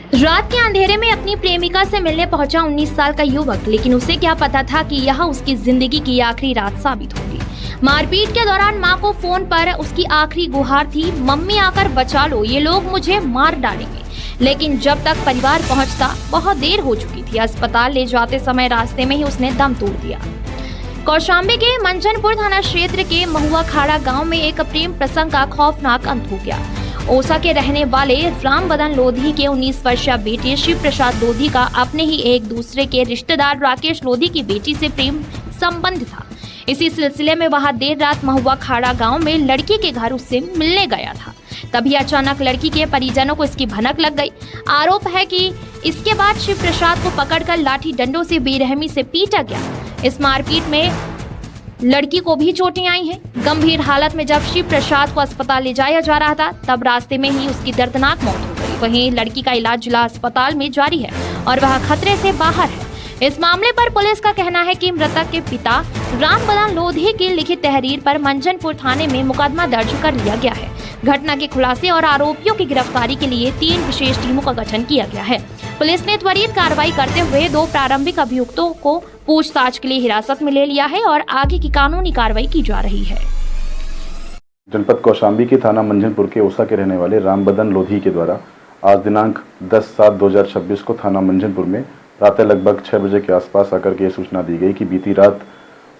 रात के अंधेरे में अपनी प्रेमिका से मिलने पहुंचा 19 साल का युवक, लेकिन उसे क्या पता था कि यह उसकी जिंदगी की आखिरी रात साबित होगी। मारपीट के दौरान मां को फोन पर उसकी आखिरी गुहार थी, मम्मी आकर बचा लो, ये लोग मुझे मार डालेंगे। लेकिन जब तक परिवार पहुंचता बहुत देर हो चुकी थी। अस्पताल ले जाते समय रास्ते में ही उसने दम तोड़ दिया। कौशाम्बी के मंझनपुर थाना क्षेत्र के महुआ खाड़ा गांव में एक प्रेम प्रसंग का खौफनाक अंत हो गया। ओसा के रहने वाले राम बदन लोधी के 19 वर्षीय बेटे शिव प्रसाद लोधी का अपने ही एक दूसरे के रिश्तेदार राकेश लोधी की बेटी से प्रेम संबंध था। इसी सिलसिले में वहां देर रात महुआ खाड़ा गांव में लड़की के घर उससे मिलने गया था। तभी अचानक लड़की के परिजनों को इसकी भनक लग गई। आरोप है कि इसके बाद शिव प्रसाद को पकड़कर लाठी डंडों से बेरहमी से पीटा गया। इस मारपीट में लड़की को भी चोटें आई हैं। गंभीर हालत में जब शिव प्रसाद को अस्पताल ले जाया जा रहा था, तब रास्ते में ही उसकी दर्दनाक मौत हो गई। वहीं लड़की का इलाज जिला अस्पताल में जारी है और वह खतरे से बाहर है। इस मामले पर पुलिस का कहना है कि मृतक के पिता राम बदन लोधी की लिखित तहरीर पर मंझनपुर थाने में मुकदमा दर्ज कर लिया गया है। घटना के खुलासे और आरोपियों की गिरफ्तारी के लिए 3 विशेष टीमों का गठन किया गया है। पुलिस ने त्वरित कार्रवाई करते हुए 2 प्रारंभिक अभियुक्तों को पूछताछ के लिए हिरासत में ले लिया है और आगे की कानूनी कार्रवाई की जा रही है। जनपद कौशाम्बी के थाना मंझनपुर के ओसा के रहने वाले राम बदन लोधी के द्वारा आज दिनांक 10/7/2026 को थाना मंझनपुर में प्रातः लगभग 6 बजे के आसपास आकर के सूचना दी गई कि बीती रात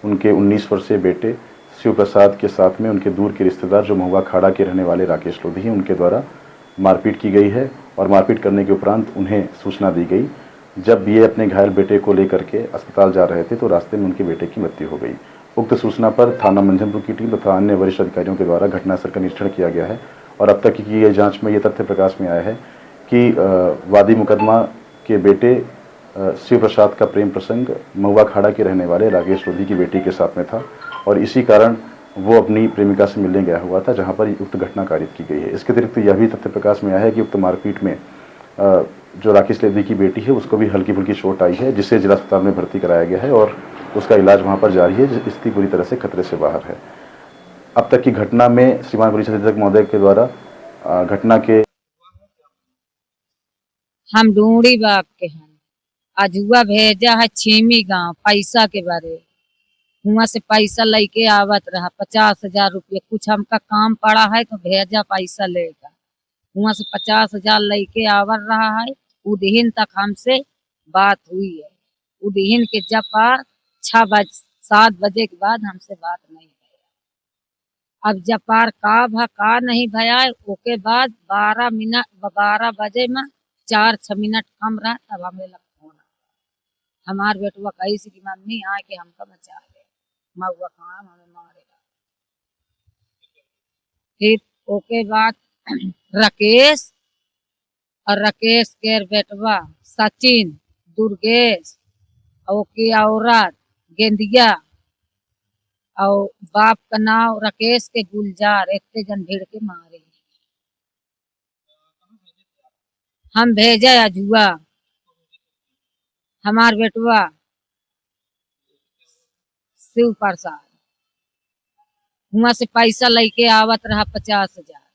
उनके 19 वर्षीय बेटे शिव प्रसाद के साथ में उनके दूर के रिश्तेदार जो महुआ खाड़ा के रहने वाले राकेश लोधी हैं, उनके द्वारा मारपीट की गई है और मारपीट करने के उपरांत उन्हें सूचना दी गई। जब ये अपने घायल बेटे को लेकर के अस्पताल जा रहे थे तो रास्ते में उनके बेटे की मृत्यु हो गई। उक्त सूचना पर थाना मंझनपुर की टीम तथा अन्य वरिष्ठ अधिकारियों के द्वारा घटनास्थल का निरीक्षण किया गया है और अब तक की गई जांच में ये तथ्य प्रकाश में आया है कि वादी मुकदमा के बेटे शिव प्रसाद का प्रेम प्रसंग महुआ खाड़ा के रहने वाले राकेश लोधी की बेटी के साथ में था और इसी कारण वो अपनी प्रेमिका से मिलने गया हुआ था, जहां पर उक्त घटना कारित की गई है। इसके अतिरिक्त यह भी तथ्य प्रकाश में आया है कि उक्त मारपीट में जो राकेश लोधी की बेटी है उसको भी हल्की फुल्की चोट आई है, जिसे जिला अस्पताल में भर्ती कराया गया है और उसका इलाज वहां पर जारी है। स्थिति पूरी तरह से खतरे से बाहर है। अब तक की घटना में श्रीमान पुलिस अधीक्षक महोदय के द्वारा घटना के हम ढूंढी बाग के हैं, अजुआ भेजा है छीमी गांव पैसा के बारे, वहाँ से पैसा लेके आवत रहा 50,000 रुपये। कुछ हमका काम पड़ा है तो भेजा पैसा लेगा, वहाँ से 50,000 लेके आवर रहा है। उदहीन तक हमसे बात हुई है। उदहीन के जब पार 7 बजे के बाद हमसे बात नहीं भया। अब जब पार का नहीं भया, ओके बाद 12 बजे में 4-6 मिनट कम रहा, तब हमें फोन हमार बेटुआ कही सी कि मम्मी आए के हमका बचा ले, महुआ खाड़ा हमें मारेगा। फिर ओके बाद राकेश के बेटवा सचिन, दुर्गेश और की औरत गेंदिया और बाप का नाम राकेश के गुलजार, एक जन भीड़ के मारे। हम भेजे अजुआ, हमार बेटुआ शिव प्रसाद वहाँ से पैसा लेके आवत रहा 50,000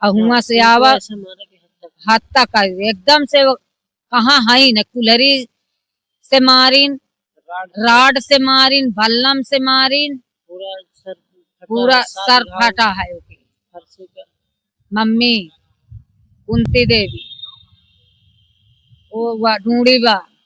और वहाँ से आवत हद तक एकदम से कहाँ है न, कुल्हरी से मारिन, राड से मारिन, भल्लम से मारिन, पूरा सर फटा है। मम्मी कुंती देवी वो ढूंढी बा